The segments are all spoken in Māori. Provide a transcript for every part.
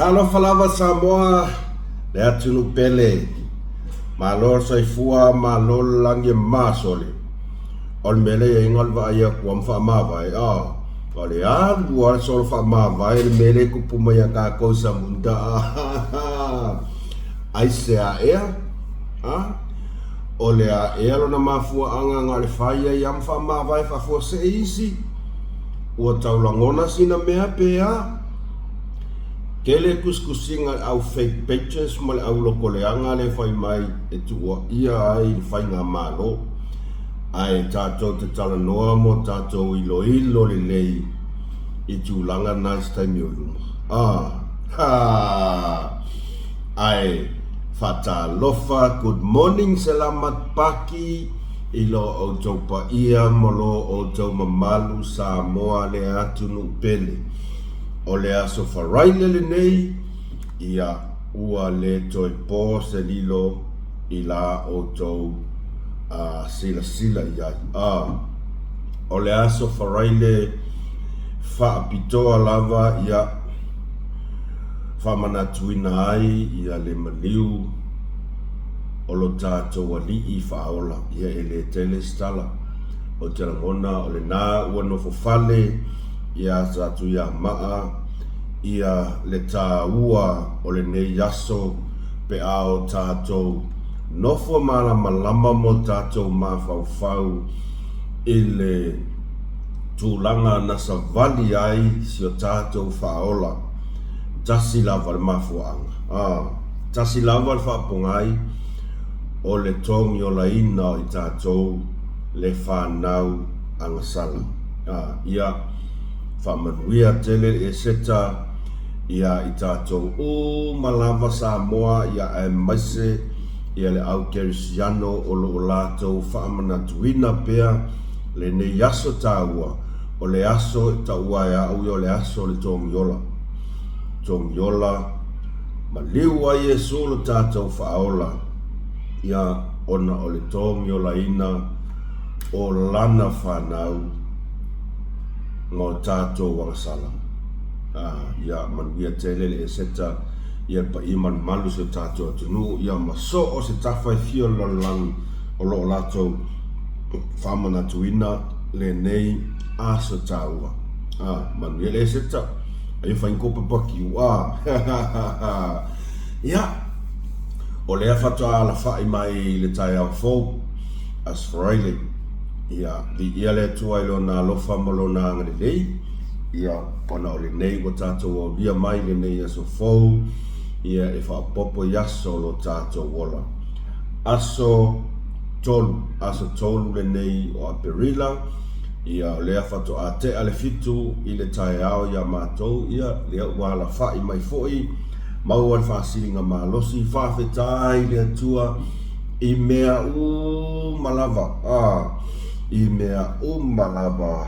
Talo falava Samoa le atunu pele malor saifua malor langi masole ol mele ingol va ya kuam fa ma vai ole an luar sol fa ma vai mele ku pumaya ka ko samunda ai se a ole a lo na mafua anga ngale faia yam fa ma vai fa fo se isi o taulangona sina mea pea kele kuskusinga au fake pictures mole au lokoleanga le fai mai e tua ia ai fai ngā malo ai tātou te tala noa mo tātou ilo le lei i tūlanga nice time yoruma ai fata lofa good morning selamat pagi ilo o tau pa ia molo o tau mamalu Samoa le atunu pele o le aso wharaile le nei ia ua le toi pō se lilo i la o tau sila iai o le aso wharaile whaapitoa lava ia whamanatuina ai ia le maliu o lo tātou ali i whaola ia e le tele stala o te rangona o le nā ua no fofale ia tātou ia maa ia le tā ua o le nei yaso pe ao tātou nofo malama mo tātou mawhauwhau i le tūlanga na savali ai si o tātou whaola tasi lava le mafuanga tasi lava le whapongai o le tongi o la ina i tātou le whanau angasala ia whamanuia tele e seta ia i tātou malava Samoa ia e maise ia le au kerisiano o lo lātou whaamanatuina pea le ne yaso tāua o le aso tāua e au o le aso le tongiola ma liu ai e solo tātou whaola ia ona o le tongiola ina o lana whanau ngō tātou wangasala ia manuia tele le e seta ia pa iman malu se tātou atunu ia maso o se tawhai fio lalang o lo lātou whamanatuina le nei aso tāua manuia le e seta ai whainkopa paki ia o lea whatoa ala whai mai le tai au fōu as Friday ia ia le tua ilo na lofa malo na ngare lei ia pona o le nei o tātou o lia mai le nei aso fōu ia e whaapopo yaso lo tātou wola aso tolu le nei o Aperila ia lea whatoa te ale fitu i le tai au ia mātou ia lea wala whai mai fōi mau al whaasiringa malosi whawhetai le atua i mea malava i mea malava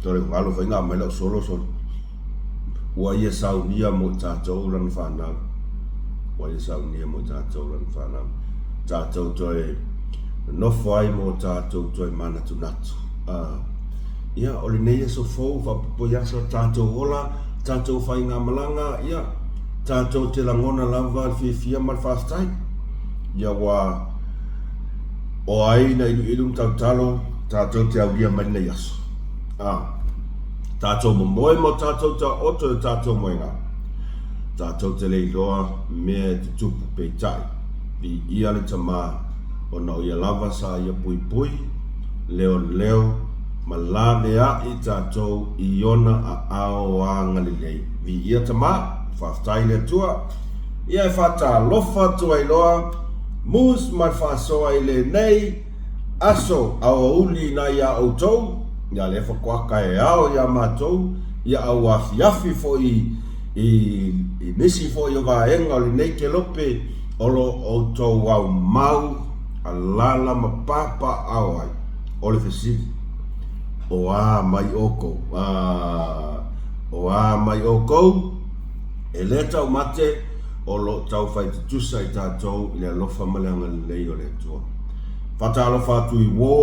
tore ngalo whainga mai lau solo ua ia saunia mo tātou lan whanau tātou toi nofo ai mo tātou toi manatunatu ia o le nei so fōu whapopo yasa tātou ola tātou whainga malanga ia tātou te langona lava fia mal whastai ia wa o ai na ilu tautalo tātou te auria mai nei aso tātou momoe mo tātou ta oto e tātou moenga tātou te leiloa mea te tupu peitai pi ia le tama o na ia lava sa ia pui leo ma la mea i tātou i ona a ao a ngalilei vi ia tama whaftai le tua ia e whata lofa tua iloa mus mai whasoa i le nei aso au uli na ia outou ia le whakwaka e ao ia mātou ia au afiafi fo i nisi fo i o vaenga o le nei ke lope olo outou au mau a lala ma papa au ai o le whesiri o mai oko e le tau mate o lo tau whai te tusa i tātou i le alofa maleanga lei o le tua. Whata alofa atu i wō,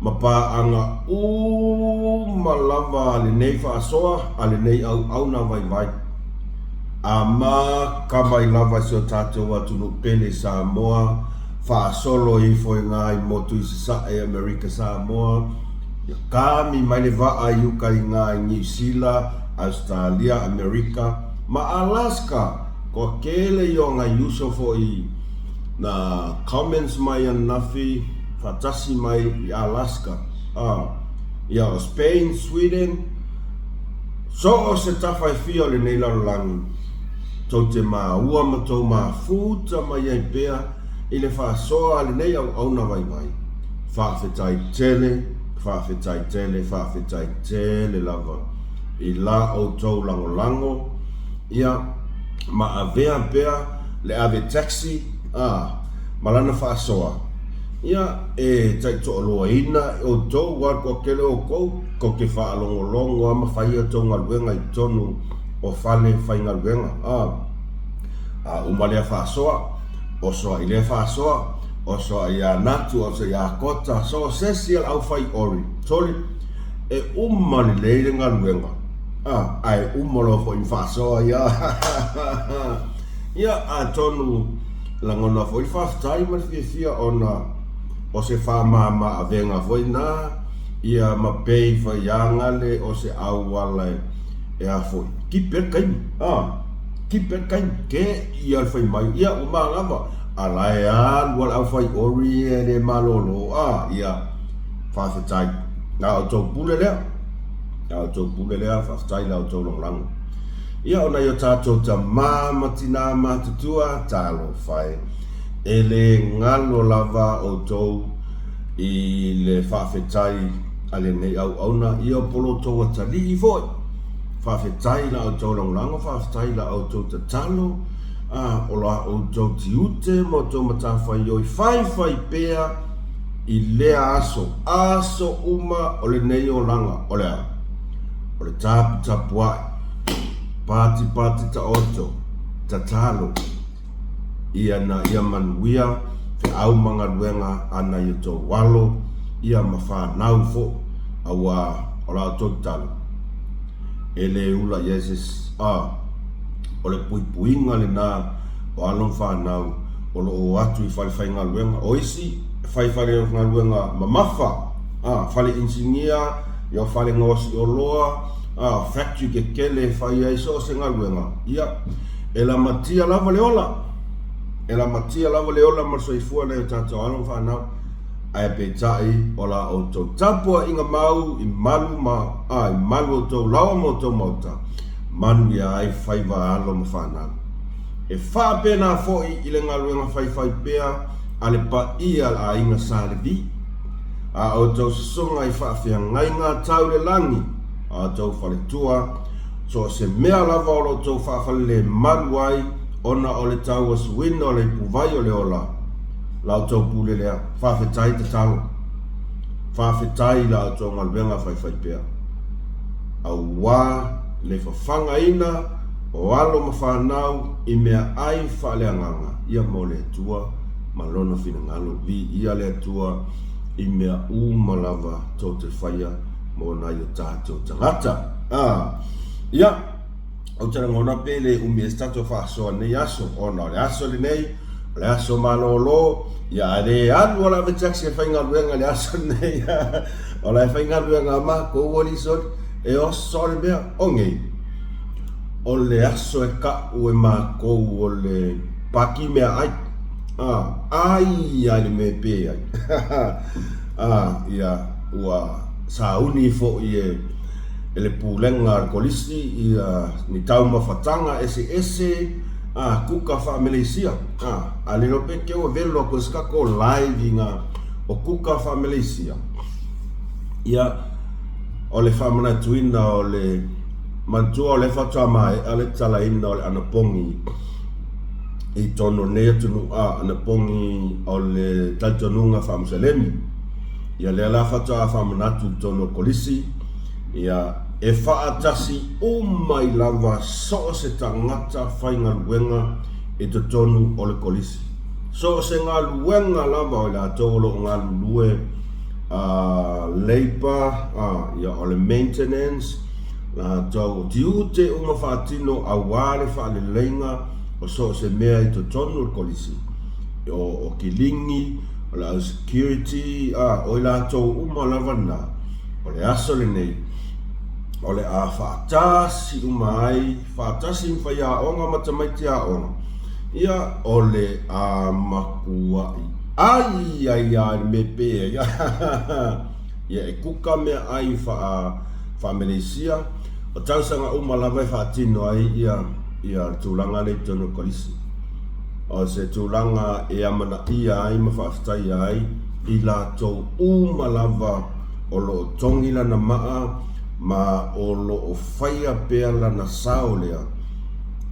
ma pā anga malava le nei whaasoa, a le nei au na vai. ama kama ilava si o tātou atunu pele Samoa fa solo I foi ngā I motu I sa e Amerika Samoa ia kami mai le vaa I uka I ngā New Zealand Australia Amerika ma Alaska ko kele yo ngā yuso fo I na comments mai an nafi fatasi mai I Alaska ia Spain Sweden so o se tawhai fio le nei larolangi tau te ua ma tau futa mai ai pea I le whaasoa le nei au na vai vai whaafetai tele lava I la o tau lango ia ma avea pea le ave taxi malana whaasoa ia e tai to loa ina o tau wa ko kele o ko ke whaalongolongo ama whaia tau ngaluenga I tonu o fale whaingaluenga umalea whaasoa o soa I le whaasoa o soa I a natu o soa I a kota so sesial au whai ori toli e umali leile ngaluenga ai umalo fo I whaasoa ia a tonu langona fo I whaftai ma fia ona o se whamama a venga foi na ia ma pei whaianga le o se awala e a foi kiper kain ke ia fai mai ia umalava alaya wal au fai ori e le malolo ia whafetai na o tau pule lea whafetai la o tau longlango ia ona yo tātou ta matina matutua talo fai ele ngalo lava o tau I le whawhetai ale nei au na ia polo tau atali I foi whawhetai la o tau longlango whawhetai la o tau tatalo o la o tau tiute mo tau matawhai oi whai pea I lea aso uma o le nei o langa o le tapu ai pati ta oto tatalo ia manuia fe au manga luenga ana I to walo ia mafa naufo awa ola total ele ula yeses ole puinga le na o alon fa nau o lo atu I fai nga luenga oisi fai nga luenga mamafa fale insinia yo fale ngosi o loa factory ke kele fai ai so se nga luenga ia ela matia lava leola ma soifua le tātou alon whanau ai petai o la o tau tapua inga mau I malu o tau lawa mo tau mauta manu ia ai whaiva alo ma whanau e whapena foi I le ngaluenga whai pea ale pa ia a inga sālevi o tau songa I whawhia ngai ngā tau le langi tau whaletua so se mea lava o lo tau whawhale le malu ai ona o le tau asuina o le puvai o le ola lau tau pule lea whawhetai te talo whawhetai la o tau ngaluenga whai pea au wā le whawhanga ina o alo ma whanau I mea ai whaleanganga ia mo le tua malona fina ngalo vi ia le tua I mea malava tau te whaia mo na i o tātou tangata ia o tera ngona pele umi estato whaasoa nei aso ona le aso le nei le aso malolo ia le anu ala me taxi e whainga luenga le aso nei o la e whainga luenga ma ko wali sori e o sori mea o ngei o le aso e ka ue ma ko o le paki mea ai ai le me pe ai ia ua sauni fo i ele pulenga alkolisi ni tau mafatanga ese kuka fa Malaysia ale no pe ke o velo ko ska ko live nga o kuka fa Malaysia ia o le famana tuina o le mantua o le fatua mai ale tala ina o le anapongi I tono ne tunu anapongi o le taltonunga fa Muselemi ia le ala fatua famana tu tono kolisi ia e whaatasi mai lava so se tangata whainga luenga e te tonu o le kolisi. So se ngā luenga lava o le atolo ngā lue labor, ia o le maintenance, na tau tiu te uma whaatino a wale whaale leinga o so se mea i to tonu o kolisi o kilingi o la security o la tau uma lavana o le aso le nei o le a whaatasi uma ai whaatasi mwhai a onga matamaiti a onga ia o le a makuai ai me pe ia e kuka mea ai wha Malaysia o tausanga umalawai whaatino ai ia tūlanga le tono kolisi o se tūlanga e amana ia ai ma whaaftai ai i la tau umalawa o lo tongi lana maa ma o lo o whaia pea lana sao lea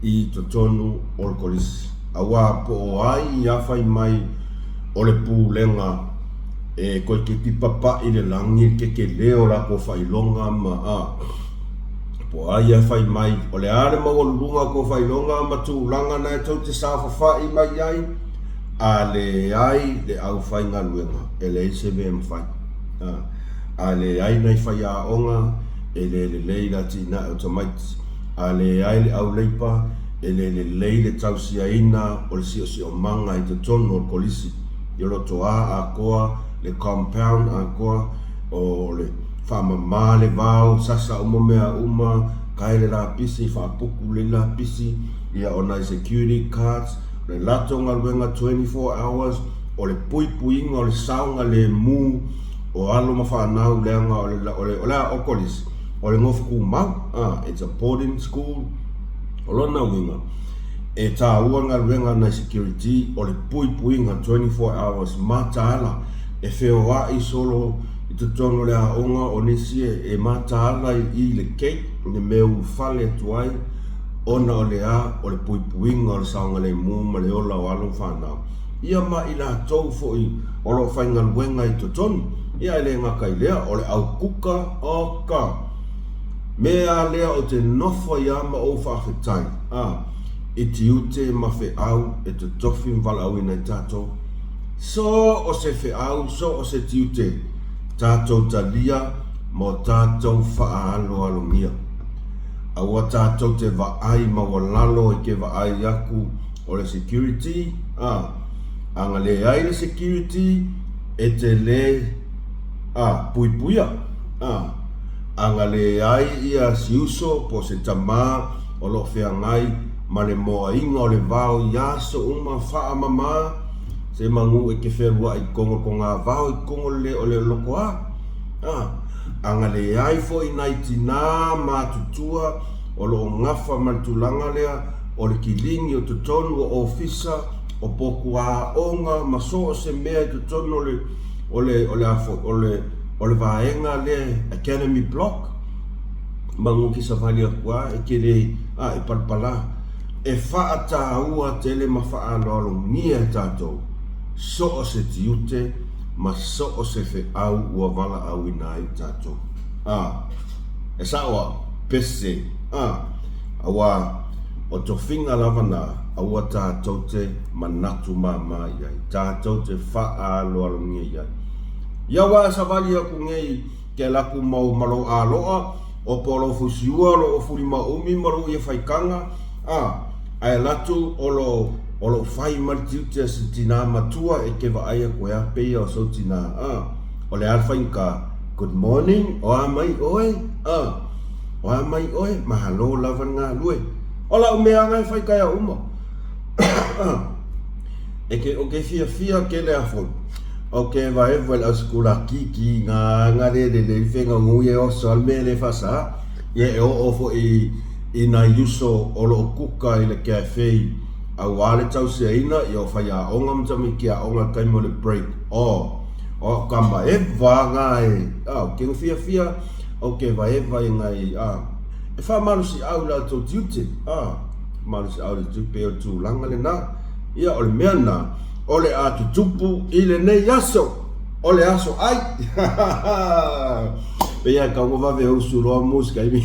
i to tonu o kolisi awa po o ai ia whai mai o le pūlenga e koe ke tipapa i le langi ke leo la ko whailonga ma po aia whai mai o le are mawalunga ko whailonga ma tūlanga na e tau te sāwhawhai mai ai a le ai le au whai ngā luenga e le se me mwhai a le ai nei whai a onga e le leila tina o tamaiti a le ai le au leipa e le leile tausia ina o le si o manga i te tono o kolisi i roto a koa le compound a koa o le whamama le vau sasa uma mea uma kaile la pisi whapuku le la pisi ia o nai security cards le latonga luenga 24 hours o le pui puinga o le saunga le mu o alo ma whanau leanga o le o kolisi o le ngofu ku mau it's a boarding school o lona winga e tā uanga luenga na security o le pui puinga 24 hours mataala e wheo i solo i te tono le aonga o nesie e mataala i le cake ne meu fale atuai ona o le o le pui puinga o le saunga le muma le ola o alo whanau ia ma i la tau foi o lo whainga luenga i te tono ia le ngaka i lea o le au kuka o ka mea lea o te nofo i ama o whawhetai i ti ute ma whe au e te tofi mwala au ina i tātou so o se whe au so o se ti ute tātou talia mo tātou whaalo alongia aua tātou te vaai ma walalo e ke vaai aku o le security anga le ai le security e te le pui puia anga le ai ia siuso po se tama o lo whea ngai ma le moa inga o le vau yaso uma wha mama se mangu e ke wherua i kongo ko ngā vau i kongo le o le loko anga le ai fo i nai tina mātutua o lo ngafa maltulanga lea o le kilingi o tutonu o ofisa o poku a onga maso o se mea i tutonu o le vaenga le Academy Block mangu ki savali a kua e kere e palpala e whaata ua tele ma whaalo ngia tātou so o se tiute ma so o se whe au ua wala au ina i tātou e sawa pese awa o to whinga lavana aua tātou te manatu mama iai tātou te whaalo ngia iai iawa savali a ku ngei ke laku mau malo a loa o polo fusiua lo o fuli maumi malo ia whaikanga ai latu o lo fai martiute a sitina matua e ke vaaya koe a peia o sotina o le alfa inka good morning o a mai oe mahalo lavan ngā lue o la umea ngai whaikai a uma e ke o ke fia ke le afon o ke vaevo la skula kiki ngā re le whenga ngui o salme le fasa ye o fo i na yuso o lo kuka i le cafe a wale tau se ina i o whai a onga mtami ki a onga kai mo le break o kamba e vanga o ke fia o ke vaeva i ngai e wha marusi au la tau tiute marusi au le tupe o tu langa le na ia o le mea na o le atu tupu i le nei aso o le aso ai pea ka ngova ve o suroa musika i mi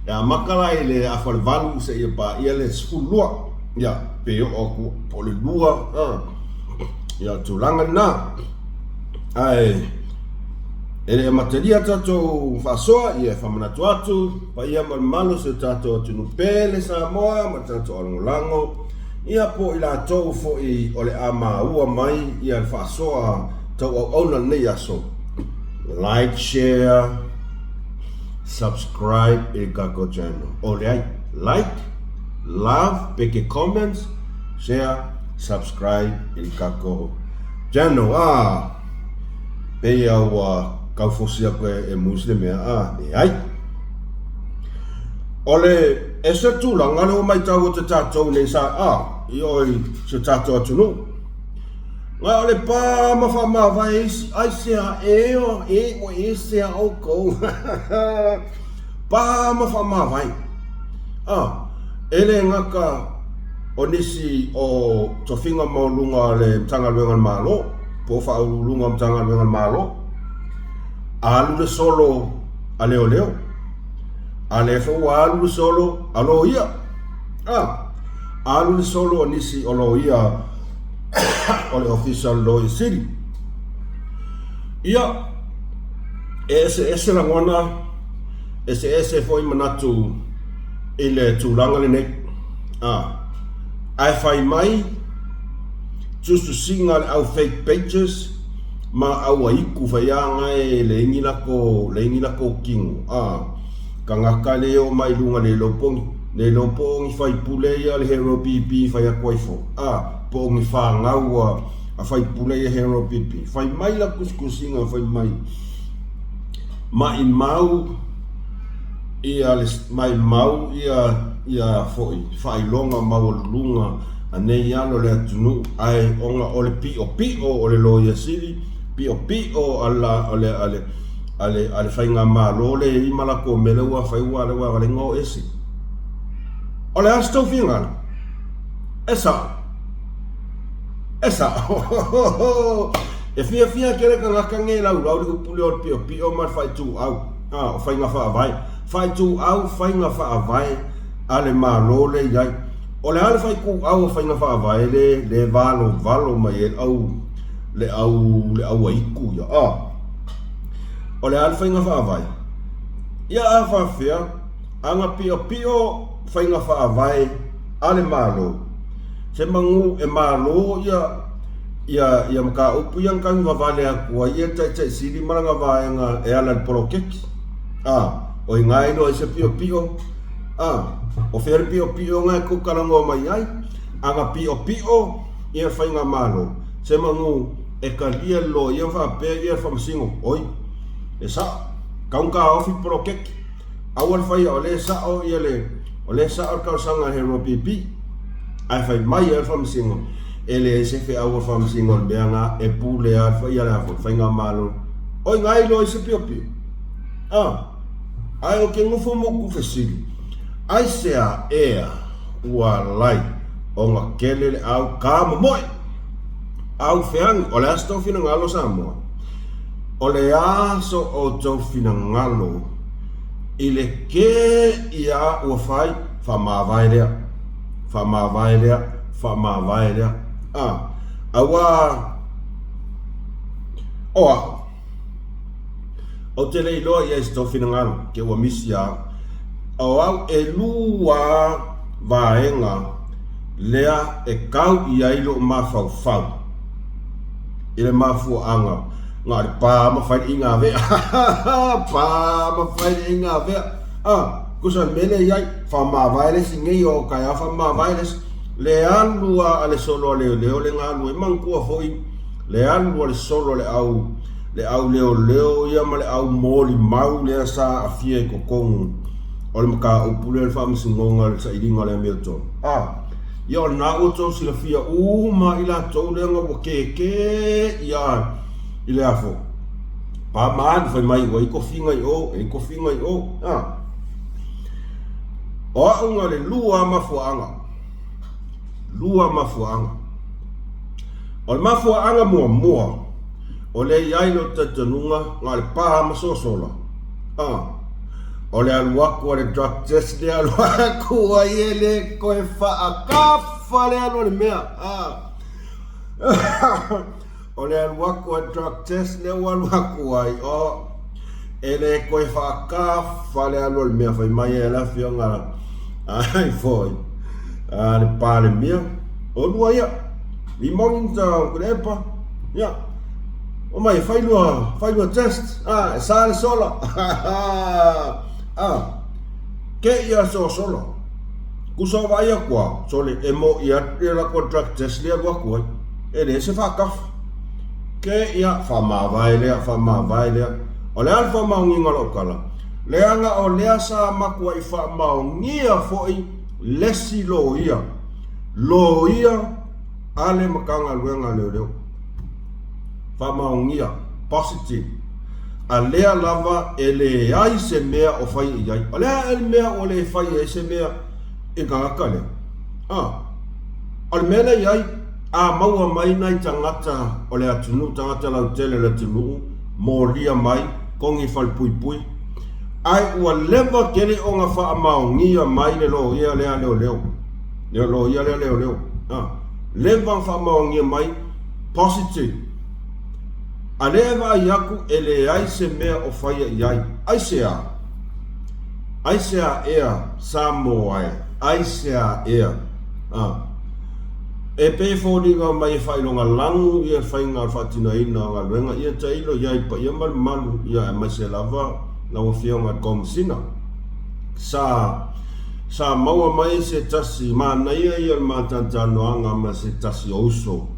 ya makala i le afal valu se ia pa ia le sfulua ya pe o ku po le lua ya tu langa na ai Ele materia tato fasoa ia famanatu atu pa ia malo se tato tunu pele Samoa ma tato lango ia po ila to fo I ole ama ua mai ia fasoa to ona nei aso like share subscribe e kako channel ole like love peke comments share subscribe e kako channel pe wa kau fosia koe e muslime ne ai. Ole ese tula ngale o mai tau o te tātou nei sa I oi se tātou atunu. Ngai ole pā mawha mawai ai sea eo e sea o kou. Pā mawha mawai. Ele ngaka o nisi o tofinga maulunga le mtanga luengan malo. Po wha ulunga mtanga luengan malo. Alu le solo a leo leo. Ale fo alu le solo a lo ia. Alu le solo nisi o lo ia o le official law city. Ia ese la ngona ese foi manatu ile tulanga le nek. Ai fai mai just to singa au fake pages ma awa iku whaianga le ingi lako kingu. Kangaka leo mai lunga le lopongi whai pule ia le hero pipi whai akoifo. Pongi whangaua a whai pule ia hero pipi. Whai mai la kuskusinga whai mai. Mai mau ia foi whai longa mau lunga anei alo le atunu ai onga ole pio ole loia sili. Pio ale whainga malo le I malako melewa whaiwa lewa wale ngō esi. Ole astau whingana. Esa. E fia kere ka ngaka nge lau li kupule o pio mar whai tu au. O whainga whaavai. Whai tu au whainga whaavai ale malo le iai. Ole ale whai ku au whainga whaavai le valo mai e au. Le au iku ia. O le alfa inga whaavai. Ia a whaafea, anga pio whainga whaavai ale malo. Se mangu e malo ia maka upu yang kangi wawale akua ia tai siri maranga vaenga e ala porokeki. O ingai no e se pio. O where pio ngai kukarango mai ai. Anga pio ia whainga malo. Se mangu e kalia lo ia whaapea ia whamsingo. Oi, e sa, kaunka ofi porokeki. Awal whai o le sa o ia o le sa o kausanga hero pipi. Ai whai mai ia whamsingo. E le se whi awal whamsingo beanga e pule a whai ala whainga malo. Oi, ngai lo i se pio. Ai o ke ngufu moku whesiri. Ai sea ea ua lai o ngā kelele au kāma moi. Au feang, ole aso fina ngalo Samoa. Ole aso o tau fina ngalo. Ile ke ia ua fai, whamawai rea. Awa, oa. O te lei loa ia isi tau fina ngalo, ke ua misi a. Au e lua vaenga, lea e kau ia ilo mawhau. Ile mafu anga ngari pa ma fai inga ve kusan mele yai fa ma virus ngai o kaya fa ma virus le alua ale solo le ngalu e manku foi le alua le solo le au leo ia ma le au moli mau le sa afie ko kong o maka upule fa msingonga sa ilinga le meto Yo na uto sila fia uma ila tōlenga wa keke ia ile afo. Pa maan fai mai wa iko finga i o. O aunga le lua mafuanga. O le mafuanga mua. O le iailo tatanunga ngā le pā masosola. O le aluaku o le drug test le aluaku a ele koe whaakafa le alo le mea. O le aluaku a drug test le aluaku ai o ele koe whaaka whale alo le mea whai mai e la whionga ai foi le pāle mea o lua ia i morning ta kurepa ia o mai whailua test e sāle sola ke ia so sola kusa vai a kwa so le emo ia la ko drug test le wa ko e le se whaaka ke ia whamawai lea o le alfa maunginga lo kala. Leanga o lea sa makua i wha maungia foi lesi lo ia. Lo ia ale makanga luenga leo leo. Wha maungia, positive. A lea lava e le ai se mea o whai i ai. O lea e mea o le whai e se mea i kangaka lea. O le mea le ai a maua mai nai tangata o le atunu, tangata lau tele le tunu, mo lia mai, kongi whal pui pui. Ai ua lewa kere o ngā wha maungia mai le lo ia lea leo leo. Leo lo ia lea leo leo. Lewa wha maungia mai, positive. A lea wa iaku e le ai se mea o whaia i ai. Ai se a ea sa mo ai. Ai se a ea. E pe fōringa mai whailonga langu ia whainga whatina ina ngā luenga ia tailo ia ipa ia malu ia mai se lava lawa whionga komisina. Sa maua mai se tasi mana ia ia mātantanoanga ma se tasi oso.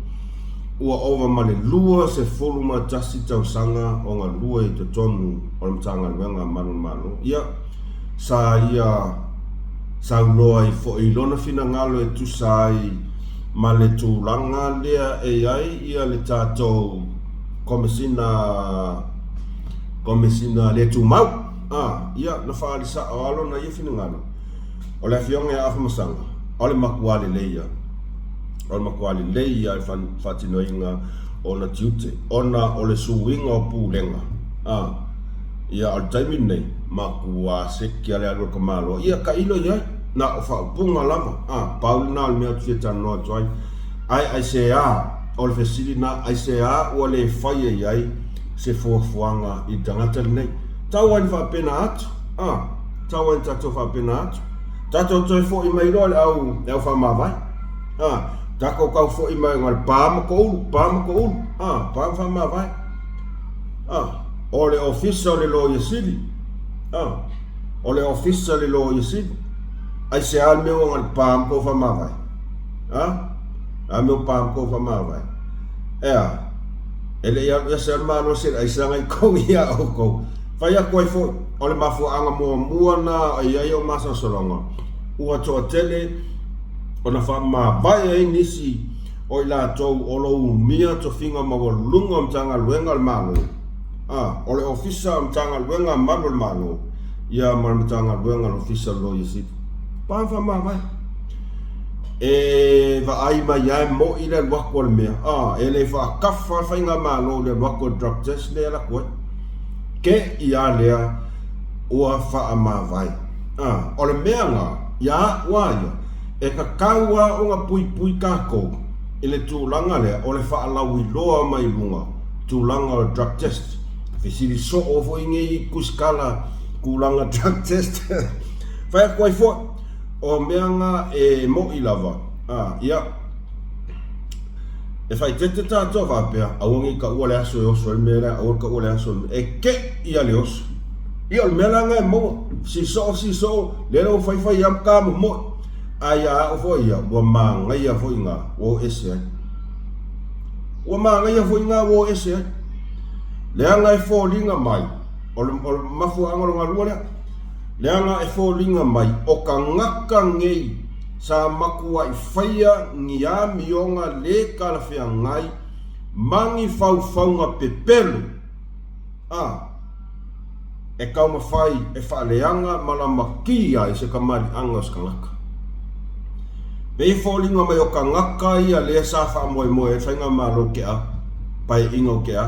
Ua ova male lua se fuluma tasi tausanga o ngā lua i te tonu o le mtanga luenga malu. Ia sa uloa i fo i lona fina ngalo e tusai ma le tūlanga lea e ai ia le tātou komisina le tūmau. Ia na whaalisa o alo na ia whingano. O le whionga e awhamasanga. O le makuale leia. O le makuale leia e whatinoinga o na tiute. O le suinga o pūlenga. Ia o le taimi nei makua seki ale alo kamalo. Ia ka ilo iai. Na o whaupunga lama. Paulina al mea tia tanoa tuai. Ai se a. O le fesili na ai se a ua le whaia iai se fuafuanga i tangata nei. Tau ani whapena atu. Tau ani tato whapena atu. Tato toi fo i mai roa le au whamawai. Tako kau fo i mai ngal pāma ko ulu. Pāma whamawai. O le ofisa le lo yasili. O le ofisa le lo yasili. Ai se al meu ngal pāma ko whamawai. A meu pāma ko whamawai. Ele ia se almano se ai sanga i kongi ia o kou. Whai a koe fo, o le mafuanga mua na ai ai o masa solonga. Ua toa tele, o na wha vai ai nisi o i la tau o lo umia to whinga mawa lunga mtanga luenga al malo. O le ofisa mtanga luenga malo al malo. Ia mtanga luenga al ofisa lo yisi. Pāwha vai. E va ai mai ai mo i le wako le mea. E le wha kawha whainga malo le wako drug test le ala koe. Ke ia lea ua wha vai. O le mea ngā, ia waia, e ka kaua o ngā pui kākou. I le tūlanga lea, o le wha alawi loa mai lunga. Tūlanga o drug test. Fisiri so o fo inge i kuskala kūlanga drug test. Whai koe fo, o mea ngā e mo i lava. Ia. E fai tete tātua whapea, awangi ka ua le aso e oso, e mea awangi ka ua le aso, e ke ia le oso. Ia le mea langa e mo, si so, le rau whai am kāma mo. Aia o fo ia, ua maa ngai a fo inga, o ese ai. Ua maa ngai a fo inga, o ese ai. Le anga e fo linga mai, o le mafu angaro ngā rua lea. Le anga e fo linga mai, o ka ngaka ngei, sa makua i whaia ngi a mionga le kalawhia ngai mangi whauwhaunga pepelu. E kauma whai e whaaleanga malama kia i se kamari anga o skangaka. Pei wholinga mai o ka ngaka ia lea sa wha moe moe e whainga malo ke a, pai ingo ke a.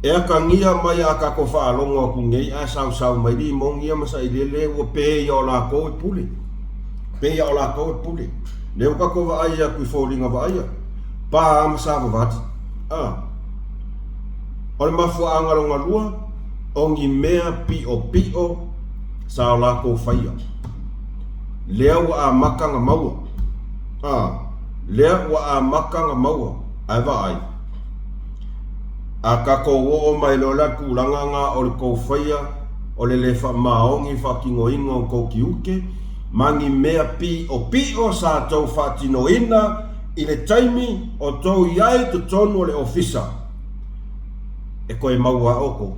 E a ka ngia mai a ka ko whaalonga o kungei a sau mai di mongia masa i lele ua pēia o la kou e pule. Pēia o la kou e pule. Leo ka ko wa aia kui wholinga wa aia. Pā ama sa wawati. O le mafua angalonga lua, o ngi mea pio sa o lako whaia. Lea wa a makanga maua. Lea wa a makanga maua. Ai wa ai. A kako o mai lola kulanga nga o le kou whaia, o le lefa maongi whakingo inga o kou kiuke, mangi mea pio sa tau whatino ina, i le taimi o tau iai tu tonu o le ofisa. E koe maua oko.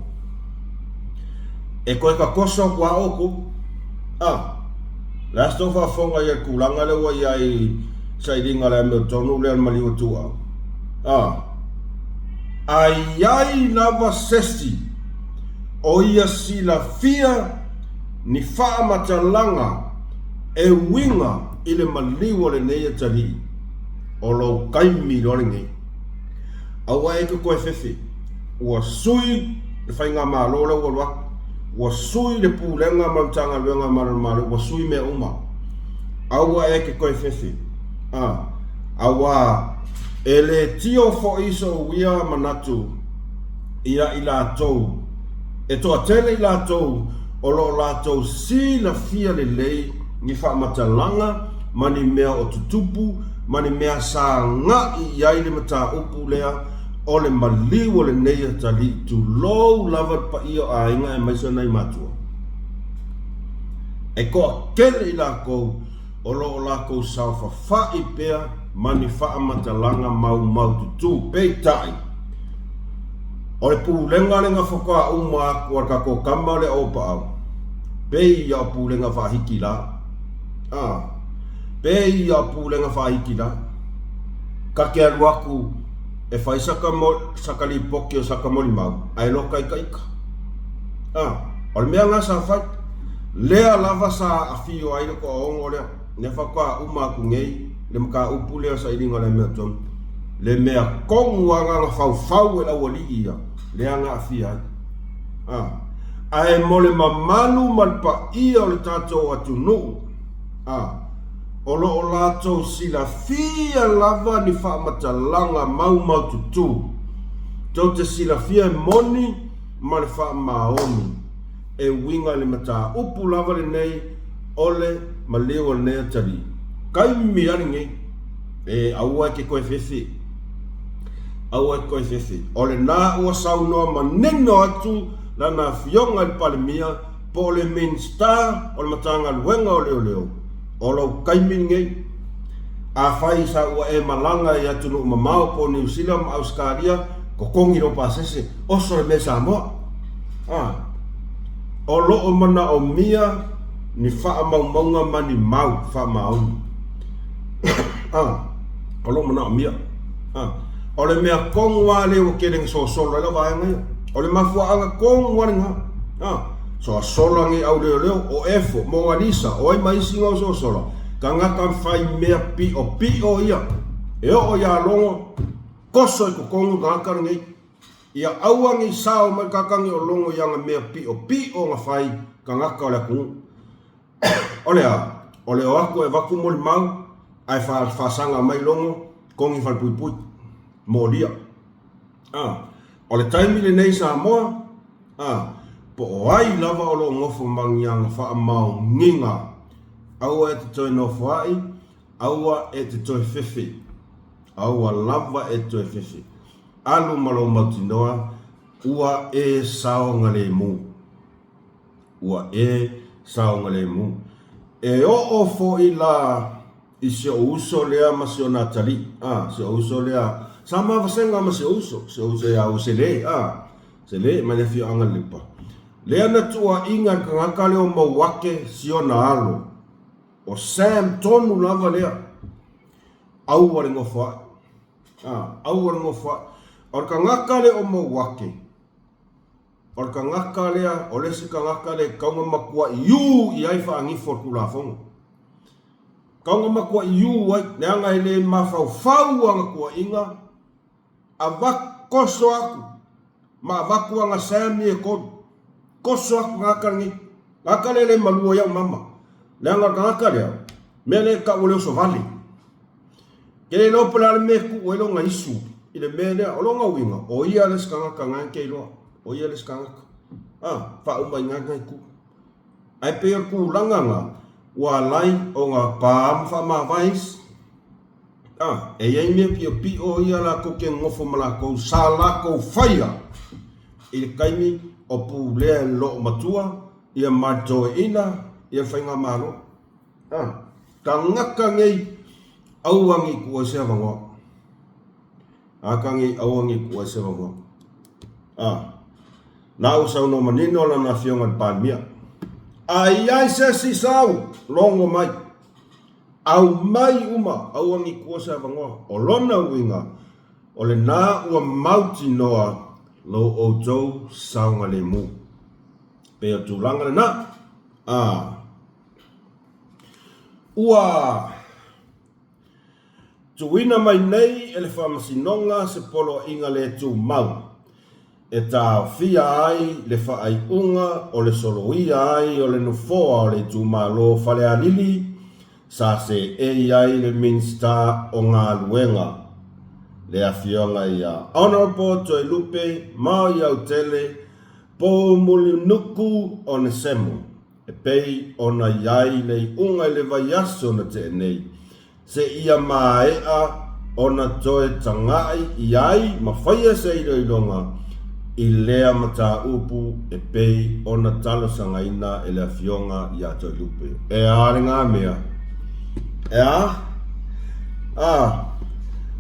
E koe ka koso kwa oko. Lasto fa fonga ia kulanga le wa iai sairinga le me tonu le mali o tua. Ai lava sesti o ia sila fia ni faa matalanga e winga ile maliwa le neia tali o lo kaimi loringi. Awa eke koe fefe ua sui le whainga malola ua lua ua sui le pulenga mautanga luenga malamale ua sui me uma. Awa eke koe fefe awa ele tio fo iso wia manatu ia ila tou e toa tele ila tou o lo la tou si la fia le lei ni wha matalanga mani mea o tutupu mani mea sa nga i iai le mata upu lea o le maliu o le neia tali tu lou lava pa ia a inga e maisa nai matua e koa kele ila kou o lo la kou sa fa i pea mani wha matalanga mau tutu pei tai o le pulenga le nga whaka uma kua kako kama le opa au pei ia pulenga whahiki la pei ia pulenga whahiki la kake aluaku e whai sakali poki o sakamoli mau ai loka ika o le mea nga sa whai lea lava sa afio ai loko ongo lea ne whaka uma ku ngei le maka upu lea sa iringa le mea tonu le mea kongu anga nga fau e la wali ia le anga afia ai mole mamalu malpa ia o le tatou atu nuu o lo o latou sila fia lava ni wha matalanga mau tutu tau te sila fia moni ma le wha maoni e winga le mata upu lava le nei ole ma leo le nea tari kai mi aringe e aua ke koe fefe o le nā ua saunoa maneno atu lana fionga i palemia po le main star o le matanga luenga o leo o lau kaimi ngei a whai sa ua e malanga i atu no mamao po New Zealand ma Australia ko kongi no pasese oso le mesa moa o loo mana o mia ni wha maunga mani mau wha mauni o loo mana o mia o le mea kongwa leo kereng so solo la vai ngai o le mafua anga kongwa nga so solo ngi au leo o efo mo alisa o ai mai singa so solo kanga kan fai mea pio ia e o ya longo koso ko kongu ngaka ngai ia auangi sao mai kakangi o longo yanga mea pio nga fai kanga ka le ku o le ako e vaku mo mau ai fa sanga mai longo kongi fa pui molia o le taimi le nei sa moa po o ai lava o lo ngofo mangianga wha amau nginga aua e te toi nofo ai aua e te toi fefe aua lava e toi fefe alu malo matinoa ua e saonga le mu e o fo i la i se uso lea masio natali se uso lea sama vasenga ma se uso ya usele se le manefio anga lipa lea na tua inga kangaka leo mawake sio na alo o Sam tonu lava lea au wale ngofa o kangaka leo mawake o kangaka lea o lesi kangaka le kaunga makua iu i aifa angifo kula fongo kaunga makua iu wai neanga ele mafau anga kua inga koso aku ma vaku anga Sam e koso aku ngaka le malua ya mama leanga ngaka le mele ka ole so vale kele no pala me ku welo nga isu i le mea lea, o longa winga, o ia le skanga ka ngai kei loa, o ia le skanga ka. Wha umai ngai ku. Ai pea ku langanga, wa lai o ngā pāam wha maa vais. E iei mea pi o ia la ko ke ngofo malako, sa la ko whaia. I le kaimi o pu lea lo matua, ia mato ina, ia whainga maro. Ka ngaka ngei, auangi kua se awangoa. Akangi auangi kua se awangoa. Na usau no manino la na fionga pāmia. Ai se si sau, longo mai. Au mai uma, auangi kua se awangoa. O lona winga, o le nā ua mauti noa, lo o tau saunga le mu. Pea tūlanga le nā. Ua tuina mai nei ele whamasinonga se polo inga le tū mau. E tā fia ai le whaai unga o le soloia ai o le nufoa o le tū malo whale a lili sa se ei ai le minsta o ngā luenga. Le a fionga ia Honorable Toi Lupe mau iau tele po muli nuku o ne semu. E pei ona iai nei unga le vaiaso na te nei. Se ia maea ona toe tangai iai ma whaia se iloilonga i lea mata upu e pei ona talo sangaina e lea fionga ia Toi Lupe. E are ngā mea.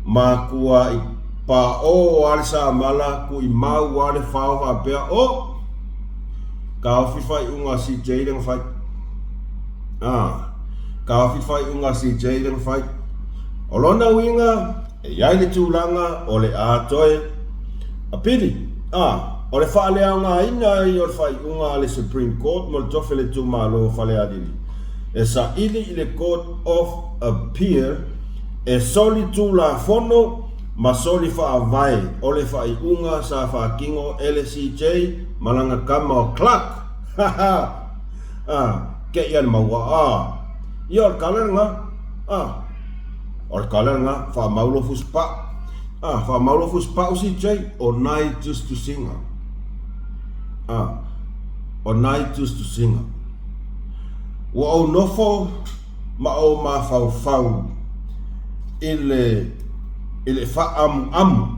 Ma kua i pa o ale sa mala ku i mau ale whao whapea ka whiwhai unga si Jayden whai. Ka whiwhai unga si Jayden whai. O lona winga, e iai le tūlanga o le ātoe. A pili, o le whaalea ngā ina i o le whai unga le Supreme Court mo le tofe le tūmalo whalea dili. E sa ili i le Court of Appeal, e soli tūla fono, ma soli whaavai o le whai unga sa whaakingo LCJ, malanga kama o Clark. Ke ian maua. Ia o le kalanga. O le kalanga, wha maulo fuspa. Wha maulo fuspa o CJ, o nai just to singa. O nai just to singa. Wa o nofo, ma o ma fau fau. Ile wha amu.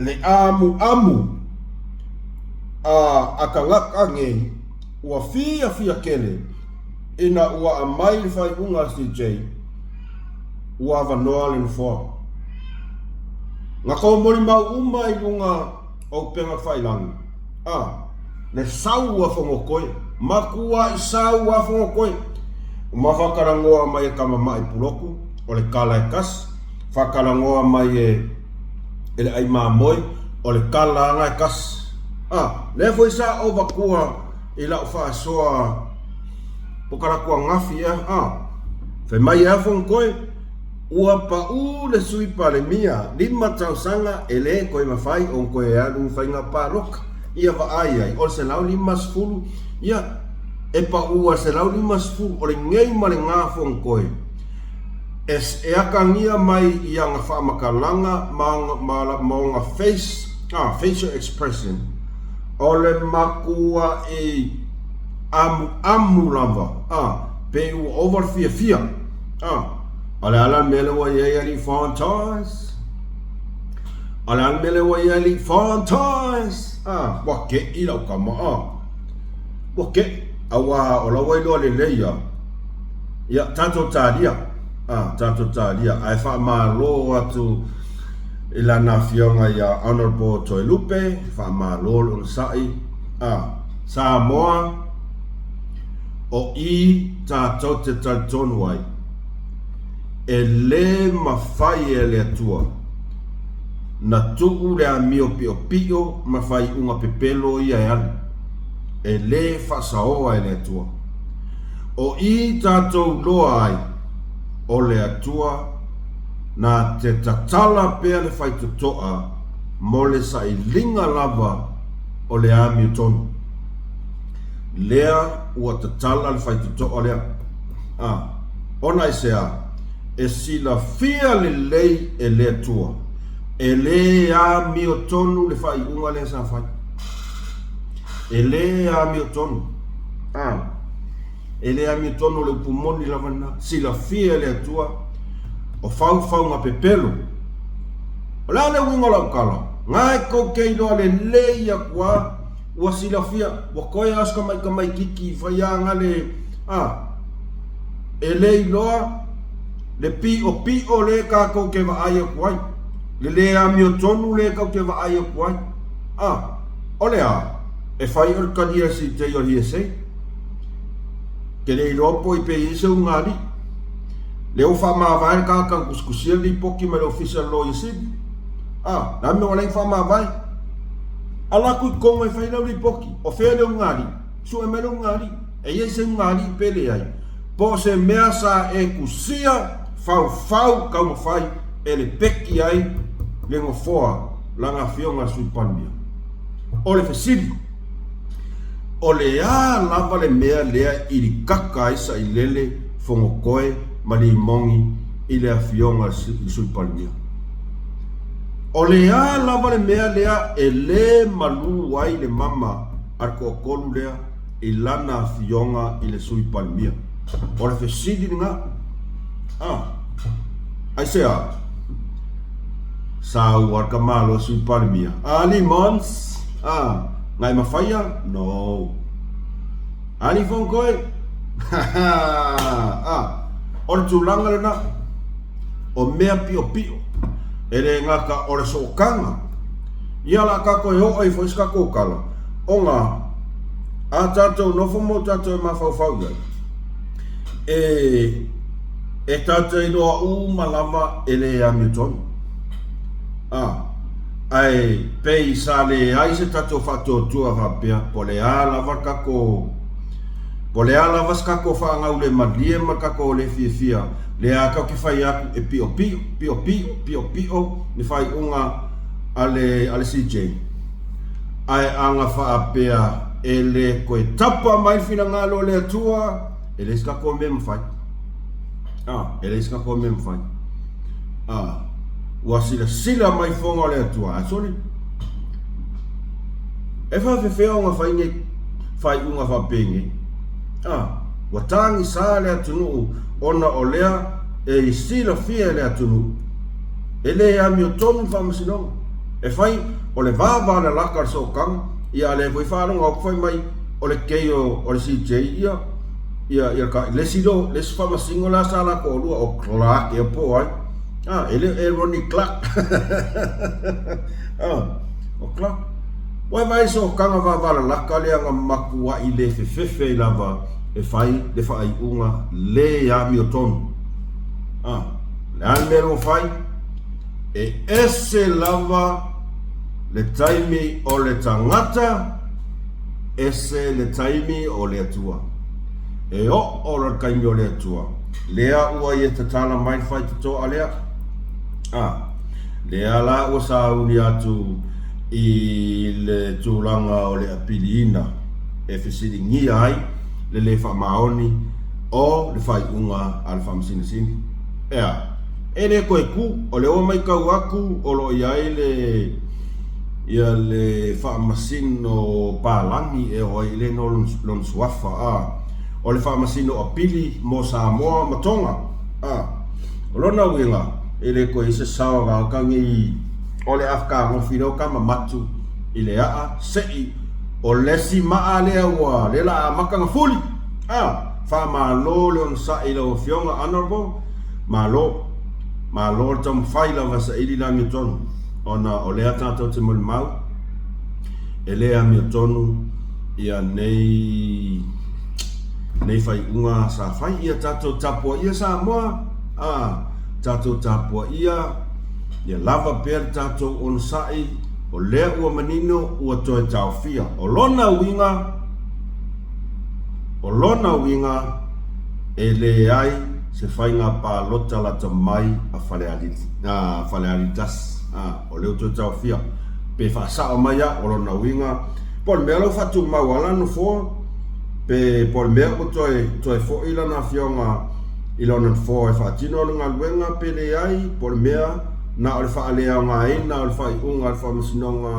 Le amu. A ka ngaka nge ua fia kele ina ua a mai whai unga CJ ua wanoa le nfoa. Ngā kau mori mau umai unga o penga whailangi. Le sau ua whangokoe, makua i sau ua whangokoe. Ma whakarangoa mai e kama mai puloku o le kala e kas, whakarangoa mai e le ai māmoi o le kala anga e kas. Le foi sa o vakua i lau whaasoa pokarakua ngafi Whai mai e fong koe, ua pa le sui pale mia, lima tau sanga e le koe mawhai o koe e anu whainga pāroka. Ia wa ai, o se lau lima sfulu, ia e pa se lau lima sfulu, o le ngei ma le ngā fong koe. E aka ngia mai i a ngā whaamakalanga ma ngā facial expression. O le makua e amu lava, pe u over fia. Ale ala mele wa ye ali fantas. Ale ala mele wa ye ali fantas. Wa ke ila kama Wa ke awa o la wa ilo le leia. Ya tanto tadia. Ai fa ma lo atu ila na fionga ya Honorable Toi Lupe, fa ma lo on sai. Samoa o i tātou te tautonu ai. E le mawhai e le atua. Na tuku le a mio pio mawhai unga pepelo i ai anu. E le whasaoa e le atua. O i tātou loa ai o le atua na te tatala pea le whaitotoa mo le sa i linga lava o le a mio tonu. Lea ua tatala le whaitotoa lea. Ona i sea, e sila fia le lei e le atua. e le a mio tonu le fai unga le sa fai e le a mio tonu e le a mio tonu le pumoni la vana sila fia le atua o fau nga pepelo o la le winga la kala ngai ko ke no le le ya kwa wa sila fia wa koe aska mai ka mai kiki fai anga le e le loa le pi o le ka ko ke va ai kwai le a mio tonu le ka ke va ai kwai ole a e fai o ka dia si te yo hiese ke le lopo i pe ise ungari le o fa ma vai ka kuskusia li poki me official law isi na me wala fa ma vai ala ku ko e fai li poki o fe le ungari su e me ungari e ise ungari pele ai po se mea sa e kusia fau ka mo fai ele peki ai le ngofoa langa fionga sui palmia o le fesili o le a lava le mea lea i li kaka isa i lele fongo koe ma li mongi i le fionga sui palmia o le a lava le mea lea e le malu ai le mama arko kolu lea i lana fionga i le sui palmia o le fesili nga ai sea sa warka malo sui palmia ali mons ngai mafaya no ali fonkoe o le tulanga lena o mea pio ele ngaka o le sokanga ia la kako e o i fo iska kokala o nga a tatou nofo mo tatou e mafau e tatou inoa malama ele a miton ai pei sale ai se tatou fatou tua vapea po le ala vakako po le ala vaskako fa ngau le malie makako le fia le aka ki fai aku e pio ni fai unga ale CJ ai anga fa apea ele koe tapa mai fina ngalo le tua ele ska ko mem fai ele ska ko mem fai wa sila mai fonga le tua soli e fa fe unga fai unga fa pengi wa tangi sa le tunu ona olea e sila fia le tunu ele a mi tonu fa masino e fai o le vava la lakar so kang ia le voi fa no fai mai o le keio o le CJ ia ka le silo le fa masingo la sala ko lu o Clark e po ai ele Ronnie Clark o Clark wai vai so kanga vava la lakar le nga makua i le fefe lava e fai le fai unga le a mi tonu le almero fai e ese lava le taimi o le tangata ese le taimi o le atua e o le kaimi o le atua lea ua i e tatala mai fai tato a lea lea la ua sa uni atu i le tūlanga o le apiliina e fesiri ngia ai le fa maoni o le fai unga al famsini sini ele koe ku o le o mai kau aku o lo ia le fa masino palangi e o ile no lon swafa o le fa masino apili mo Samoa matonga o lona winga ele koe se sawa ga kangi o le afka mo fino kama matu ile sei o lesi maa lea ua le la makanga fuli fa malo le on sa ila o fionga honorable malo tam faila va sa ili la miton ona o le ata te mol mau ele a miton ia nei fai unga sa fai ia tato tapo ia sa moa tato tapo ia lava per tato on sai o le ua manino ua toe tau fia o lona winga e le ai se fai ngā pālota la tamai a whalealitas o leo toe tau fia pe whasao mai a o lona winga pol mea lau fatu mawala no fo pe pol mea o toe fo ilana fionga ilona fo e whatino ngā luenga pe le ai pol mea na o le whaalea ngā ina, o le whai unga, o le whamasinonga,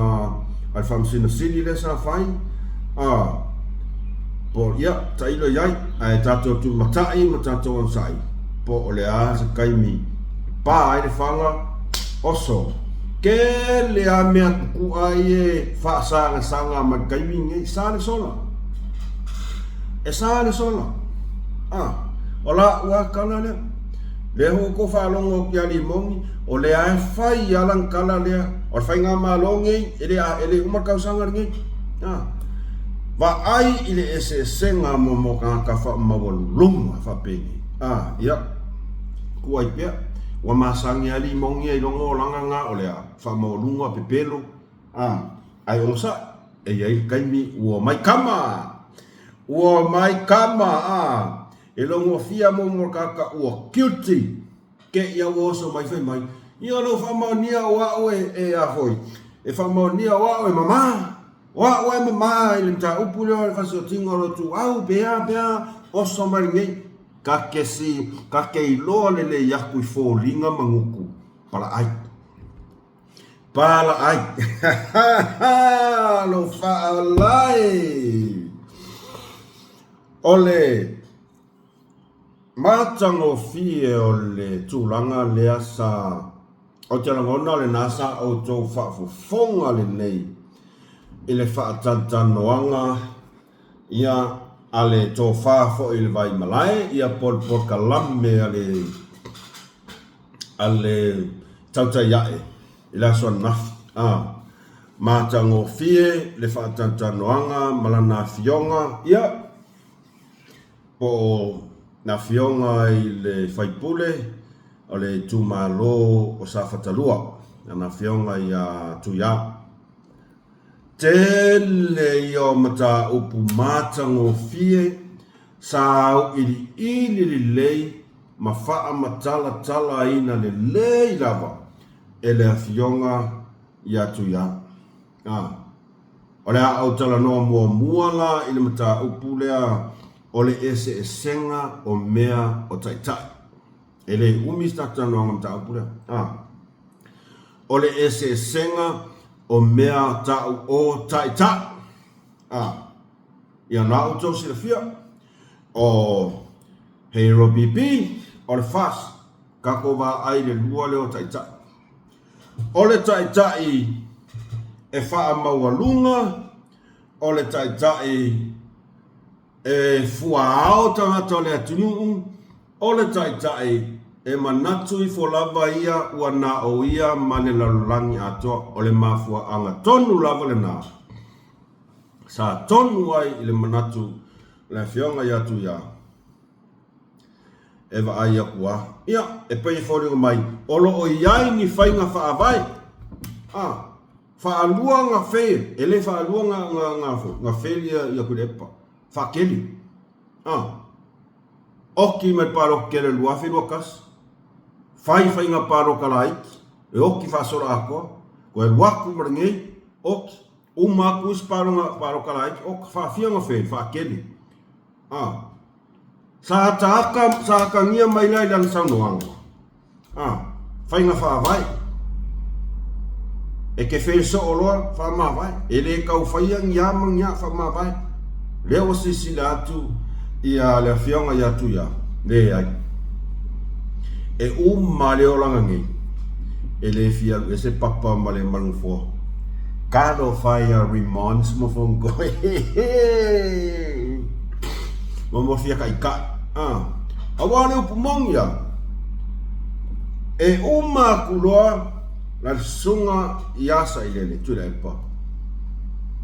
o le whamasina sili le sa whai. Po ia, ta ilo iai, ai tātou tu matai, ma tātou ansai. Po o le a se kaimi, pā ai le whanga, oso. Ke le a mea kuku ai e whaasanga sanga ma kaimi ngai, sa le sola. E sa le sola. O la ua kala lea. Le ho ko whaalongo ki ali mongi, o le a whai alang kala lea, o le whai ngā mālongi, ele umakau sanga ngai. Va ai ile ese senga mo ka fa mawalunga fa peni. Ia. Ku ai pea. Wa masangi ali mongi ai longo langa nga o le a fa mawalunga pepelo. Ai onsa e ai kaimi ua mai kama. Ua mai kama. E longo fia mo ka ua guilty. Ke ia woso mai fai mai. Ia lo fa maunia wa e a hoi. E fa maunia wa e mama. Wa mama ile ta upulo le faso tingo lo tu au bea oso mai ngai ka ke ilo le yaku fo linga manguku para ai lo fa lai ole matango fie ole tulanga le asa o tala ngona le nasa o to fa fonga le nei ile whaatantanoanga ia ale tō whaafo ile vai malai ia por kalame ale tauta iae ile aswa nafi mātango fie le whaatantanoanga malana fionga ia po na fionga i le whaipule o le tūmalo o sa whatalua na fionga ia tuia tele yo mata upu matango fie sao ili lei ma faa matala ina le lei lava ele afionga ya tuya ole au tala no muala ile mata upu lea ole ese esenga o mea o taitai ele umistata no mata upu lea ole ese esenga o mea tau o taita. Ia nā utou sila fia. O Hero BP, o le fast. Kako wā ai le lua leo taita. O le taita i e wha maua lunga. O le taita i e fua ao tangata le atunu. O le taita i e manatu i fo lava ia ua na o ia mane lalulangi atoa o le mafua anga tonu lava le nā. Sa tonu ai i le manatu le fionga ia tu ia. Ewa ai a kua. Ia, e pei whauringa mai. Olo o iai ni whainga whaavai. Whaalua ngā whee. Ele whaalua ngā whee ia kurepa. Whakeli. Oki me paro kere lua whirua kasi. Fai ngā paro kalaiki, e oki whasora akoa, ko e waku marangei, oki, umaku is paro kalaiki, oki whawhia ngā whee, whakeli. Sa haka ngia mai lai lana saunoanga. Fai ngā whaavai. E ke whee so oloa, whaamawai. E le kau whaia ngiamang ia whaamawai. Leo sisi le atu, ia le whionga ia tu ia, le ai. E ma leo langa ngai. E le fia, e se papa ma le manufua. Kado whaia remons mo fongo. Mo fia kai kai. Awane upu mongia. E ma kuloa la sunga iasa ilele, tula epa.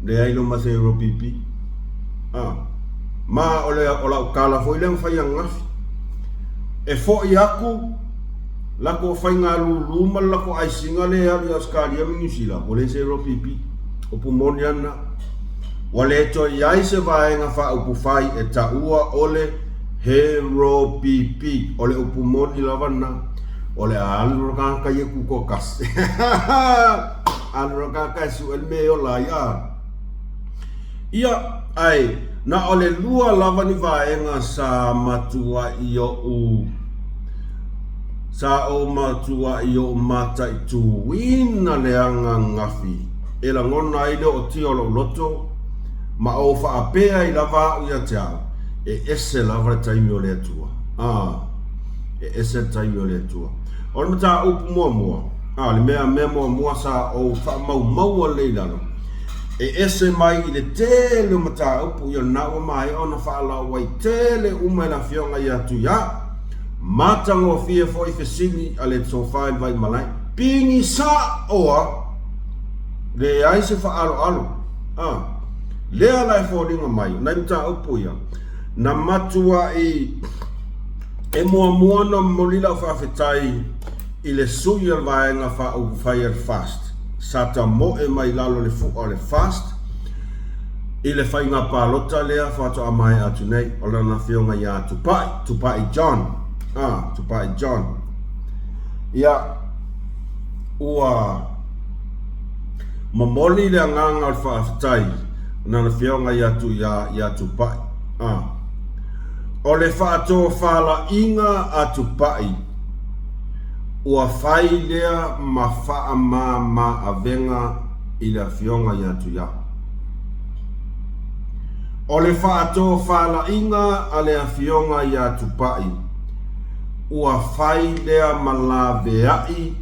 Le ailo ma se euro pipi. Ma ola ukala fo ileng whaia ngafi. E fo i aku lako whainga luluma lako aisinga le ali askaria mingisila o le se ropipi o pumoni ana wale to iai se vaenga wha upu whai e taua ole Hero pipi ole upu moni lavana ole alro kaka ye kukokas alro kaka su el meo la ia ai na ole lua lavani vaenga sa matua iyo u sa o matua i o mata i tu ina leanga ngafi e la ngona i o tio lo loto ma o fa apea i lava u ia tia e ese lava taimi o le atua e ese taimi o le atua o le mata upu mua le mea mua sa o fa mau le ilano e ese mai i le tele o mata upu i o na o mai ona fa ala wai tele uma i la fionga i atu ya mata ngo fie fo i fesili ale sofa vai malai pingi sa oa le ai se fa alo le ala fo dinga mai na mta upu ya na matua i e mua no molila fa fetai i le suia vai nga fa u fire fast sata mo e mai lalo le fu le fast i le fai nga palota lea fa to amai atu nei o la na fionga ya tupai John tupai John ia ua mamoli le nganga al fa fetai na fionga ya tupai o le fa to fala inga atupai ua fai lea mafa ma avenga i la fionga ya tu ya o le fa to fala inga ale a fionga ya tupai ua fai lea malaveai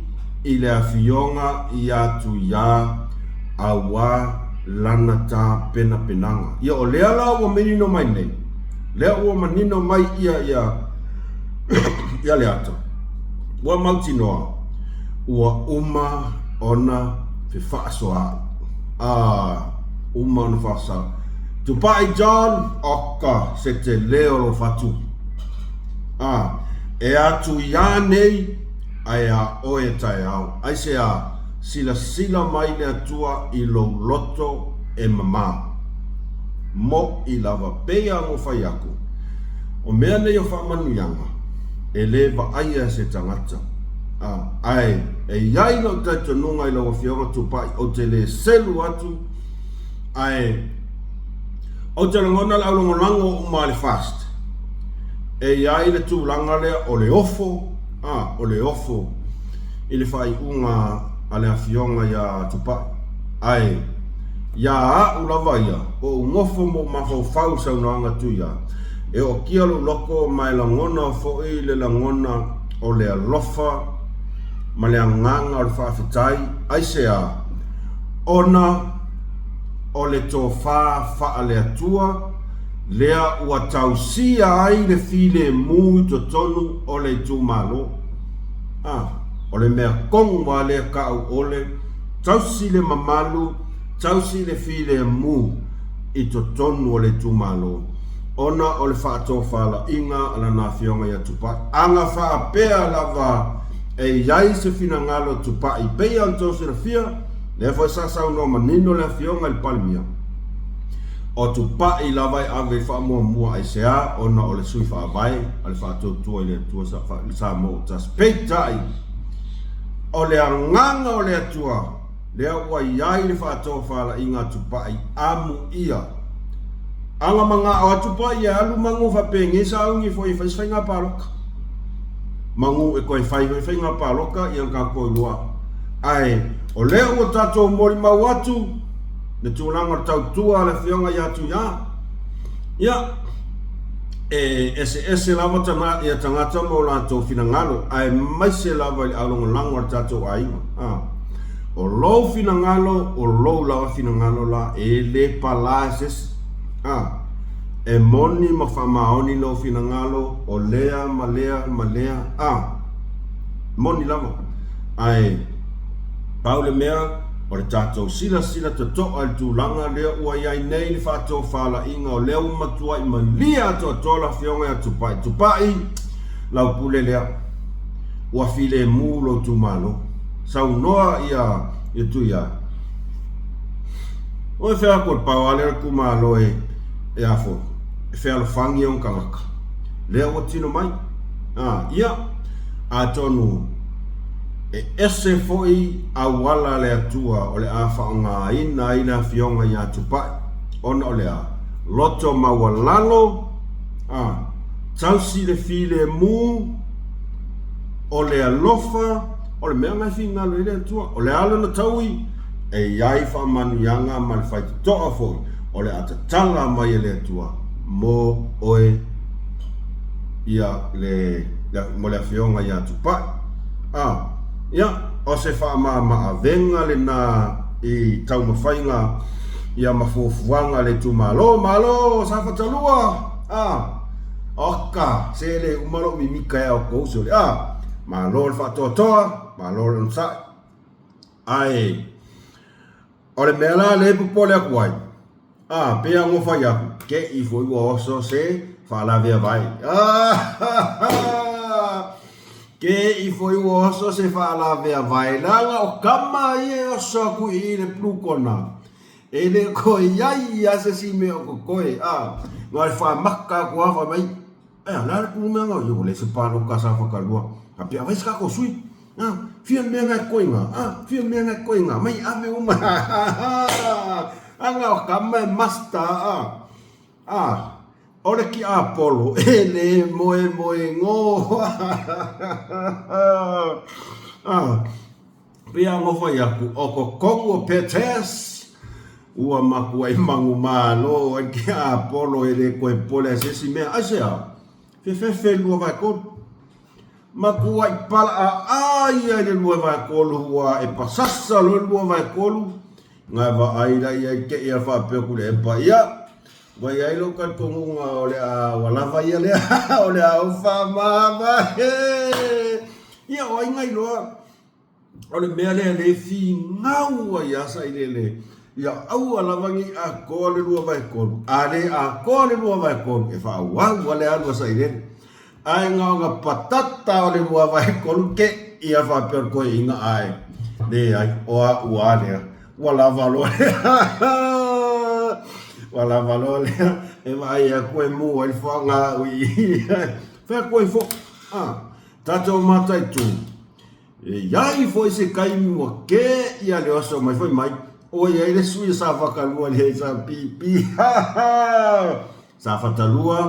i le fionga ya tu ya awa lanata penanga ia o lea la ua menino mai nei lea ua manino mai ia le ata ua mauti noa ua uma ona fe faasoa uma ona faasoa tupai John oka se te leo lo fatu e atu ia nei ai a oe tai au ai se a sila mai le atua i lo loto e mama mo i lava pea mo fai aku o mea nei o whamanuianga e le va aia se tangata ai e iai lo taito nunga i lawa fionga tupai o te le selu atu ai o te langona la longolango o ma le fast e iai le tūlanga lea o le ofo i le fai unga a le fionga ya tupai ai ia a ulava ia o ngofo mo mafau sa unanga tu ia e o kia lo loko mai la ngona fo i le la ngona o le alofa ma le nganga o le whawhitai ai se a ona o le tō wha le atua lea ua tausia ai le file mui to tonu o le tū malo o le mea kongu wa le ka au ole tausi le mamalu tausi le file mu i to tonu o le tū malo ona o le whaato whala inga ala na fionga ya tupai anga wha pea lava e iai se fina ngalo tupai pea anto se rafia le fo sasa uno manino le fionga il palmia o tupai lava e ave wha mua ai sea ona o le sui wha vai ale whaato tua i le tua sa mo tas peitai o le anganga o le atua lea ua iai le whaato whala inga tupai amu ia anga manga o tupai ia alu mangu whapenge sa ungi fo i whainga paloka mangu e koe whainga paloka i anka koe lua ai o lea ua tato mori mau atu ne tūlanga tau tua le whionga i atu ia ese lava tana ia tangata mo la tō whina ngalo ai mai se lava i alonga lango ar tato ainga o lou whina ngalo o lou lava whina ngalo la e le palases e moni ma whamaoni no whina ngalo o lea ma lea moni lava ai paule mea o le tātou sila to toa i tūlanga lea ua iai nei ni whātou whala inga o lea umatua i malia to tola whionga ya tupai lau pule lea ua file mūlo tūmalo sau noa ia tu ia o e whea kod pau alera kumalo e afo e whea lo whangi o ngangaka lea ua tino mai ia a tonu e ese foi a wala le atua o le afa o ngā ina fionga i tupai ona o le a loto mawalalo tausi le file mu o le alofa o le mea ngai finga le le tua o le ala na taui e iai whamanianga ma le whaitoa foi o le atatala mai le tua mo oe ia le mo le awhionga ia tupai ia o se whaama venga le na i tau mawhainga ia mafuafuanga le tu malo sa fatalua oka se le umalo mimika e o kouso le malo le whatoatoa malo le nsai ai o le mea le pupo le akuai pea ngofa iaku ke i foi ua oso se whalavea vai ke i foi ua oso se whalavea vai langa o kama i e oso aku i le plukona e le koe iai ase si me o koe ngā le whamaka kua wha mai la le pulu mea ngau yo le se pālo ka sa whakalua ka pia vai ska ko sui fia mea ngai koe ngā mai ame uma anga o kama e masta ore ki Apollo e le moe ngō pia ngofa iaku o ko kongo petes ua maku ai mangu malo ai ki Apollo e le koe pole se si mea asea fe lua vai kolu maku ai pala ai le lua vai kolu ua e pasasa lua vai kolu ngai va ai la ia ke ia fa pe ku le pa ia vai ai lo ka kongunga o le wala vai le o le au fa mama ia o ngai lo o le mea le fi ngau ia sa ile ia au ala vangi a ko le lua vai kolu ale a ko le lua vai kolu e fa wa le alu sa ile ai nga patata o le lua vai kolu ke ia fa pe ko inga ai le ai o a ua le wala valole e vai a koe mua i whanga ui whea koe fo tato matai tu iai fo i se kaimi wa ke ia le oso mai foi mai o iai le sui sa whakalua le sa pipi sa whatalua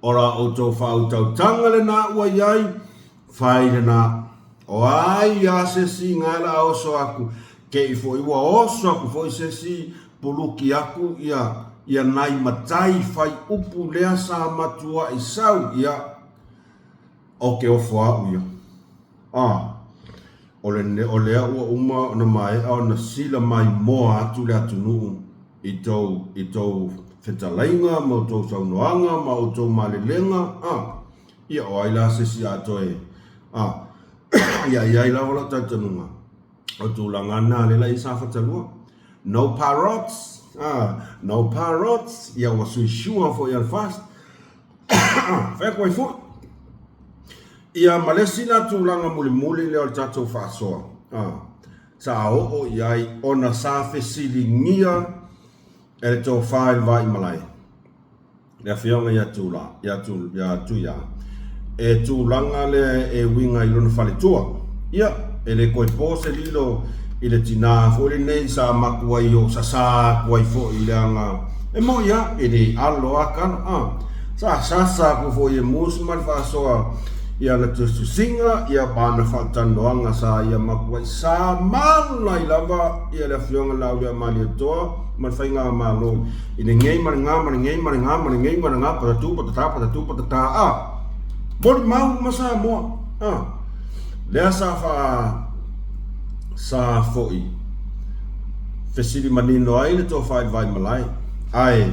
ora o tau whau tau tanga le na ua iai whai le na o ai a se si ngala oso aku ke i foi ua oso aku foi se si puluki aku ia nai matai fai upu lea sa matua i sau ia o ke ofo au ia o lea ua uma na mai au na sila mai moa atu le atu nuu i tau whetalainga ma o tau saunoanga ma o tau malelenga ia o aila se si atoe ia i lawa tatanunga o tu langana le lai sa fatalua no parrots ia wa sui shua fo ia fast fa ko fo ia malesina tu langa muli le o tato fa so sa o ia ona sa fe silingia e to fa vai malai le fiona ia tu e tu langa le e winga i lona fale tua ia ele koe pose lilo i le tina fo le nei sa makua i o sa kua i fo i le anga e mo ia e le alo akana sa ku fo i e musma le whaasoa ia na tu singa ia bana whaatanoanga sa ia makua i sa mana i lava ia le fionga lau lea mali atoa man whainga malo i le ngei maranga patata mori mau masa moa lea sa foi fesili manino ai le to fai vai malai ai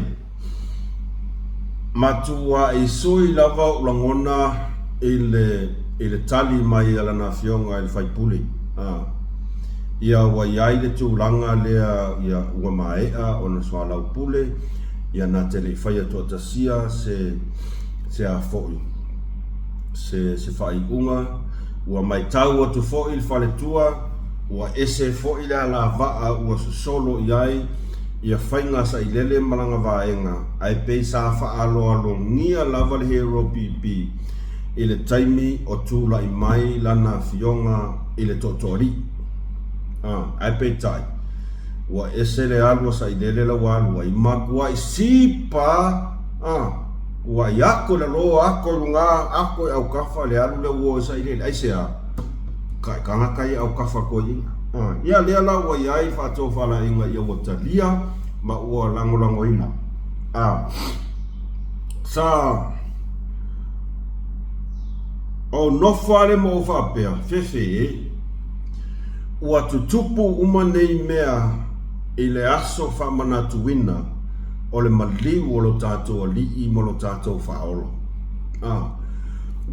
matua i soi lava ulangona ile tali mai ala na fionga il fai puli ia wa ai le tulanga le ia wa mai ona swala pule ia na tele fai to tasia se a foi se fai unga ua mai tau atu fo il fale tua ua ese fo il ala va ua solo iai ia fainga sa ilele malanga vaenga ai pe sa fa alo ngia lava le hero pp ile taimi o tula i mai lana fionga ile totori ai pe tai ua ese le alo sa ilele la wan ua i makua i sipa Ua iako le roa ako lunga ako au kafa le alu le uo sa ile aisea kai kanga kai au kafa ko inga ia le ala ua iai whato whala inga ia watalia ma ua lango ina sa o nofale mo whapea fefe ua tutupu umanei mea i le aso whamanatuina o le maliu o lo tātou alii mo lo tātou whaolo.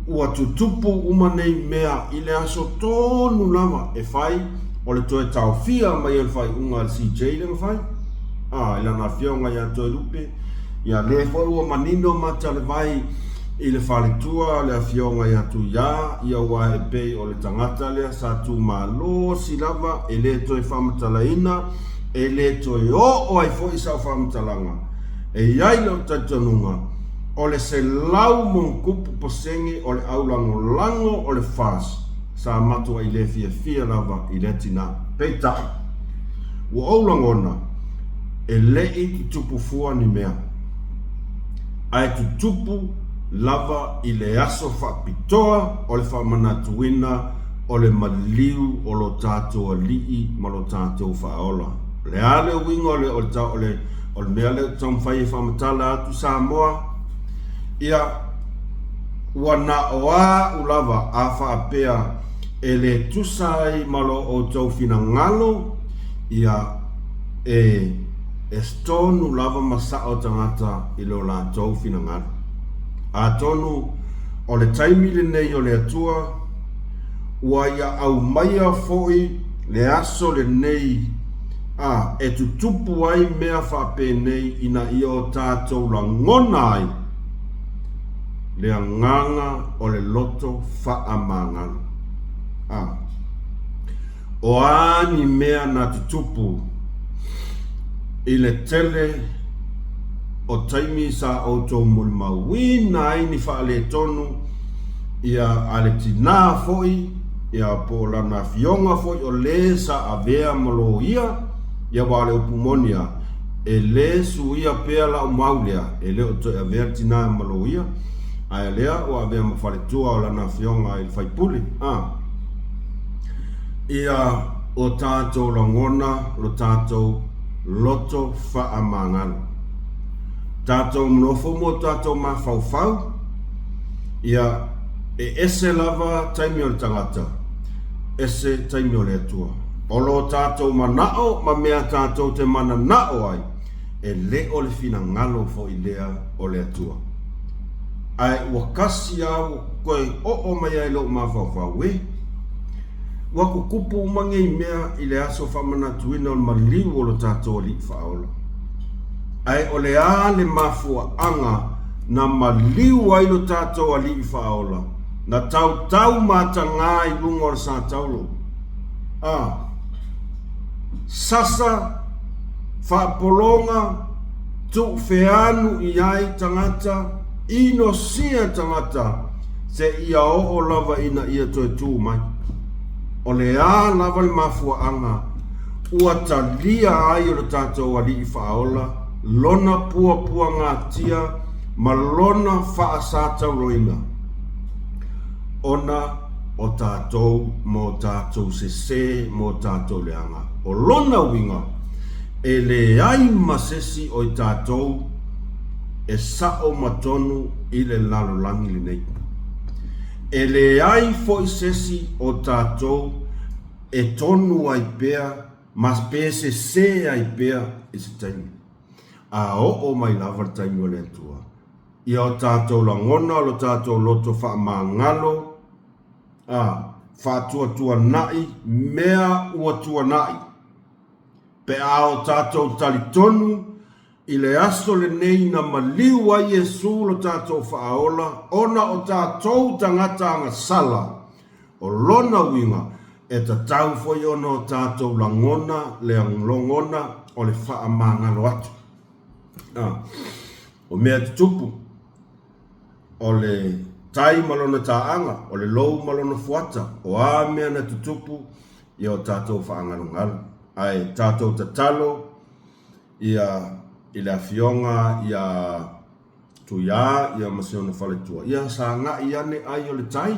Ua tutupu umanei mea i le aso tonu lama e whai o le toe tau fia mai el whai unga al CJ le whai. Ila na whionga ia toe lupe. Ia le whai ua manino mata le vai i le whalitua le whionga ia tu ia wa e pei o le tangata lea sa tu malo si lava e le toe whamatalaina e le toe o ai fo i sa whamatalanga. E iai leo tatanunga o le se lau mon kupu posengi o le aulango lango o le fas sa matua i le fia lava i le tina peita. Ua aulangona e lei ki tupu fua ni mea. Ai tu tupu lava i le aso whapitoa o le whamanatuina o le maliu o lo tātou alii ma lo tātou whaola. Le ale wingo o le mea leo tau mwhai whamatala atu Samoa ia ua na oa ulava a whaapea e le tusai malo o tau fina ngalo ia e stonu lava masa o tangata i lo la tau fina ngalo a tonu o le taimile nei o le atua ua ia au maia foi le aso le nei e tutupu ai mea whape nei ina ia o tātou la ngona ai le nganga o le loto whaamangalo. O ani mea na tutupu i le tele o taimi sa o tō mulma wina ai ni wha le tonu ia ale tina foi ia po lana fionga foi o le sa avea malo ia ia wale upumonia e le su ia pea la umaulea e le o to avea tina malo ia ai lea o avea mawhaletua o lana fionga i whaipuli ia o tātou langona lo tātou loto whaamangalo tātou mnofo mo tātou mawhauwhau ia e ese lava taimi o le tangata ese taimi o le atua o lo tātou manao ma mea tātou te mana nao ai e le o le fina ngalo fo i lea o le atua ai wakasi au koe o mai ai lo mawhauwhau wako kupu umange i mea i le aso whamanatuina o le maliu o lo tātou li whaola ai o le a le mafua anga na maliu ai lo tātou a li whaola na tau mata ngā i lungo o sa taulo sasa whapolonga tu wheanu i ai tangata ino sia tangata se ia o lava ina ia toe tū mai o le a lava le mafua anga ua talia ai o le tātou a li whaola lona pua ngā tia ma lona wha sa tauloina ona o tātou mo tātou se mo tātou leanga o lona winga e le ai masesi o i tātou e sao matonu i le lalo langi le nei e le ai foi sesi o tātou e tonu ai pea mas pese se ai pea i se taimi a o mai lava taimi o le atua ia o tātou langona lo tātou loto wha mangalo whātua nai, mea ua tua nai. Pe ao tātou talitonu, i le aso le nei na maliu ai Jesu lo tātou whaola, ona o tātou tangata anga sala, o lona winga, e ta tau foi ona o tātou langona, le anglongona, o le wha mangalo atu. O mea tutupu, o le tai malona taanga, o le lou malona fuata, o a mea na tutupu, i o tātou whaangalungalu. Ai tātou tatalo, i le awhionga, tu ia masih ona fale tua ia sanga ia ne ai o le tai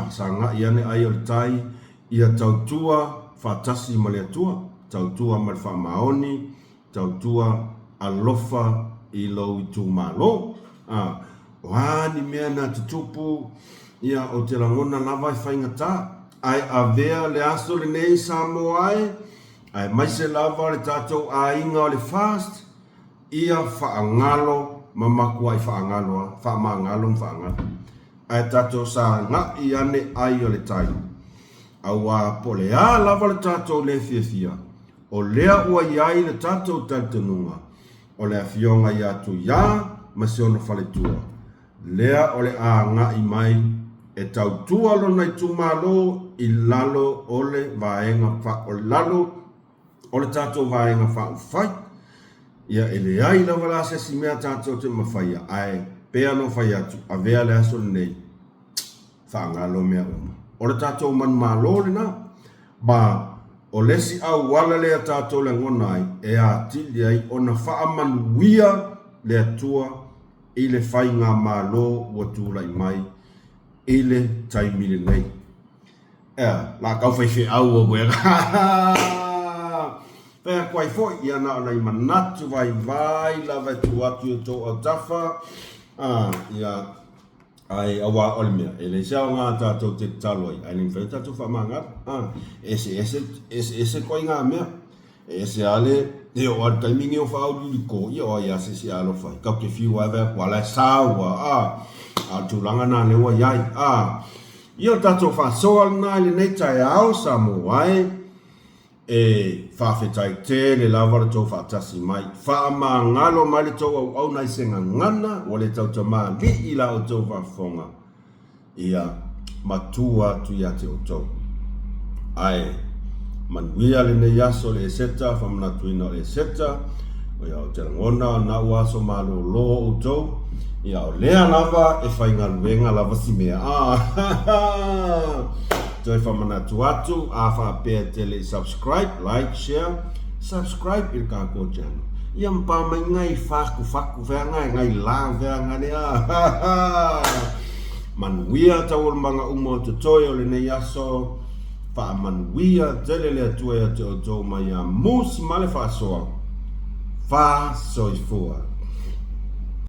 sanga ia ne ai o le tai ia tautua fatasi ma le tua tautua ma le faamaoni tautua alofa i lo i tu malo wani mea na tutupu ia o te langona lava i whaingata ai avea le aso le nei samo ai mai se lava le tatou a inga o le fast ia whaangalo mamaku ai whaangalo ai tatou sa nga i ane ai o le tai awa po le a lava le tatou le fia o lea ua iai le tatou tantanunga o le afionga i atu ia ma se ona faletua lea o le a nga i mai e tautua lo nai tumalo i lalo o le vaenga o lalo o le tatou vaenga whaufai ia ele ai la wala se si mea tatou te mawhaia ai pea no whai atu a vea le aso nei whaangalo mea o le tatou man malo le na ba o lesi au wala le tatou le ngona ai e a tili ai o na whaaman wia le atua i le whainga malo ua tūlai mai i le taimile nei la kau whaiwhi au o koe pea koe foi ia na ona i manatu vai lava tu atu i tō au tafa ia ai awa olmea ele sa nga tatou te talo ai ni fa tatou fa manga ese ko nga mea ese ale e o timing o fa au di ko ia se alo fa ka ke fi wa wala sa wa tu langa na le wa yai ia tatou fa so na le nei tai au sa mo ai fa fetai te le lava to fa tasi mai fa ma ngalo mai to au nai senga ngana o le tau tama li ila o to va fonga ia matua tu ia te o to ai man wia le ne yaso le seta fa mna tuina le seta o ia o te ngona na wa so malo lo o to ia o le lava e fa inga luenga lava si mea Toi whamana tuatu, fa pēr tele subscribe, like, share, subscribe il kako channel. Ia mpa mai ngai faku vea ngai la vea ngane manuia tau manga umo te toi o le nei aso, wha manuia tele le atua te o tō mai a musi male wha soa. Wha soifua.